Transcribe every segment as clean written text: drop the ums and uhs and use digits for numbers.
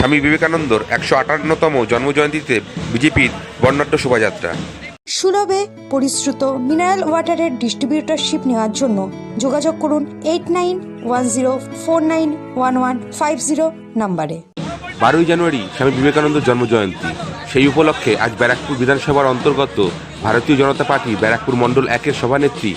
স্বামী বিবেকানন্দর 158তম জন্মজয়ন্তীতে বিজেপির বর্ণাঢ্য শোভাযাত্রা। সুলভে পরিশ্রুত মিনারেল ওয়াটারের ডিস্ট্রিবিউটরশিপ নেওয়ার জন্য যোগাযোগ করুন 8910491150 নম্বরে। 12ই জানুয়ারি স্বামী বিবেকানন্দের জন্মজয়ন্তী। সেই উপলক্ষে আজ ব্যারাকপুর বিধানসভার অন্তর্গত ভারতীয় জনতা পার্টি ব্যারাকপুর মণ্ডল 1-এর সভানেত্রী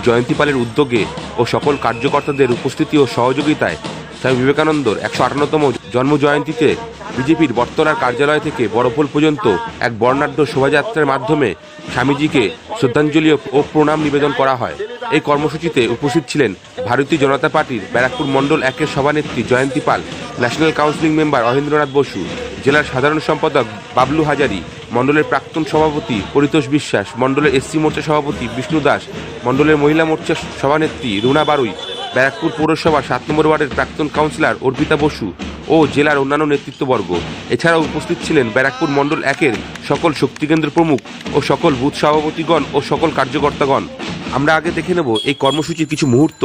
জয়ন্তী পালের উদ্যোগে ও সকল কার্যকর্তাদের উপস্থিতি ও সহযোগিতায় স্বামী বিবেকানন্দর 158তম জন্মজয়ন্তীতে বিজেপির বর্তলার কার্যালয় থেকে বড়পোল পর্যন্ত এক বর্ণাঢ্য শোভাযাত্রার মাধ্যমে স্বামীজিকে শ্রদ্ধাঞ্জলি ও প্রণাম নিবেদন করা হয়। এই কর্মসূচিতে উপস্থিত ছিলেন ভারতীয় জনতা পার্টির ব্যারাকপুর মণ্ডল 1-এর সভানেত্রী জয়ন্তী পাল, ন্যাশনাল কাউন্সিলিং মেম্বার অহেন্দ্রনাথ বসু, জেলার সাধারণ সম্পাদক বাবলু হাজারি, মণ্ডলের প্রাক্তন সভাপতি পরিতোষ বিশ্বাস, মণ্ডলের এসসি মোর্চা সভাপতি বিষ্ণু দাস, মণ্ডলের মহিলা মোর্চা সভানেত্রী রুনা বারুই, ব্যারাকপুর পৌরসভা 7 নম্বর ওয়ার্ডের প্রাক্তন কাউন্সিলর অর্পিতা বসু ও জেলার অন্যান্য নেতৃত্ববর্গ। এছাড়াও উপস্থিত ছিলেন ব্যারাকপুর মণ্ডল 1-এর সকল শক্তিকেন্দ্র প্রমুখ ও সকল বুথ সভাপতিগণ ও সকল কার্যকর্তাগণ। আমরা আগে দেখে নেব এই কর্মসূচির কিছু মুহূর্ত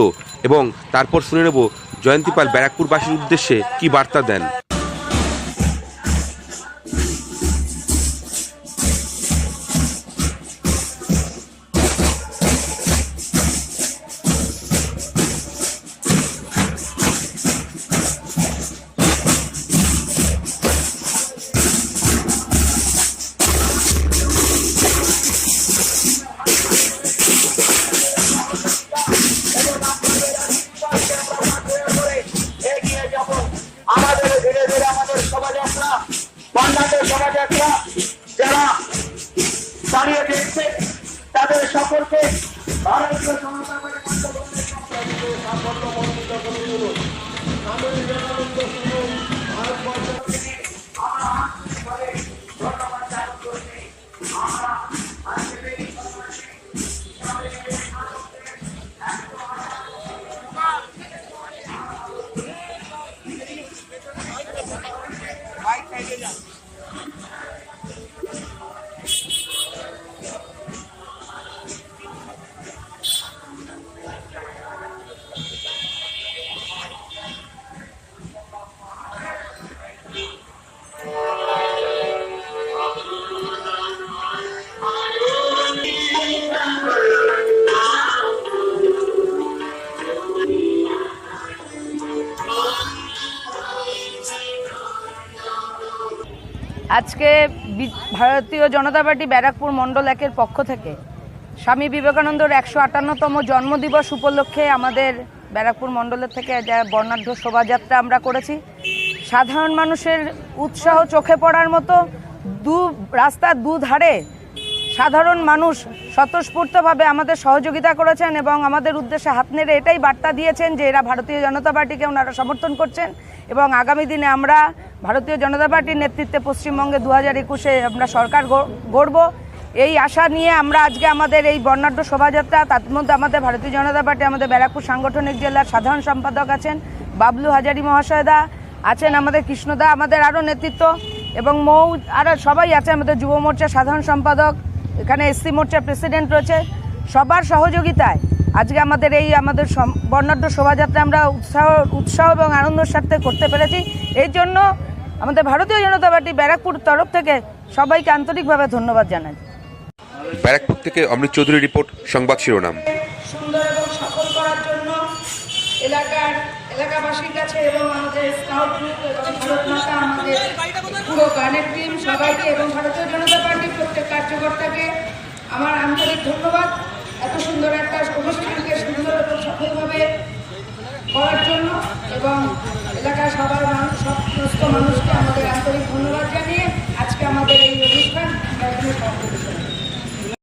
এবং তারপর শুনে নেব জয়ন্তী পাল ব্যারাকপুরবাসীর উদ্দেশ্যে কি বার্তা দেন। আমাদের ধীরে ধীরে আমাদের শোভাযাত্রা বর্ণাঢ্য শোভাযাত্রা যারা দাঁড়িয়ে দিচ্ছে তাদের সকলকে ভারতীয় জনতা পার্টি আজকে ভারতীয় জনতা পার্টি ব্যারাকপুর মণ্ডল 1-এর পক্ষ থেকে স্বামী বিবেকানন্দর 158তম জন্মদিবস উপলক্ষে আমাদের ব্যারাকপুর মণ্ডলের থেকে বর্ণাঢ্য শোভাযাত্রা আমরা করেছি। সাধারণ মানুষের উৎসাহ চোখে পড়ার মতো রাস্তার দুধারে সাধারণ মানুষ স্বতঃস্ফূর্তভাবে আমাদের সহযোগিতা করেছেন এবং আমাদের উদ্দেশ্যে হাত নেড়ে এটাই বার্তা দিয়েছেন যে এরা ভারতীয় জনতা পার্টিকে ওনারা সমর্থন করছেন এবং আগামী দিনে আমরা ভারতীয় জনতা পার্টির নেতৃত্বে পশ্চিমবঙ্গে 2021-এ আমরা সরকার গড়ব। এই আশা নিয়ে আমরা আজকে আমাদের এই বর্ণাঢ্য শোভাযাত্রা, তার মধ্যে আমাদের ভারতীয় জনতা পার্টি আমাদের ব্যারাকপুর সাংগঠনিক জেলার সাধারণ সম্পাদক আছেন বাবলু হাজারি মহাশয়দা, আছেন আমাদের কৃষ্ণদা, আমাদের আরও নেতৃত্ব এবং মৌ আরও সবাই আছে, আমাদের যুব মোর্চার সাধারণ সম্পাদক, এখানে এসসি মোর্চার প্রেসিডেন্ট রয়েছে। সবার সহযোগিতায় আজকে আমাদের বর্ণাঢ্য শোভাযাত্রা আমরা উৎসাহ এবং আনন্দের সাথে করতে পেরেছি। এই জন্য আমাদের ভারতীয় জনতা পার্টি ব্যারাকপুর তরফ থেকে সবাইকে আন্তরিকভাবে ধন্যবাদ জানাই। ব্যারাকপুর থেকে অমৃত চৌধুরী রিপোর্ট, সংবাদ শিরোনাম। সুন্দর এবং সফল করার জন্য এলাকাবাসীর কাছে এবং আমাদের স্কাউট গ্রুপ এবং ভারত মাতা, আমাদের পুরো গানের টিম সবাইকে এবং ভারতীয় জনতা পার্টির প্রত্যেক কার্যকর্তাকে আমার আন্তরিক ধন্যবাদ এত সুন্দর একটা অনুষ্ঠানকে সুন্দর এবং সফলভাবে করার জন্য এবং এলাকার সমস্ত মানুষকে আমাদের আন্তরিক ধন্যবাদ জানাই।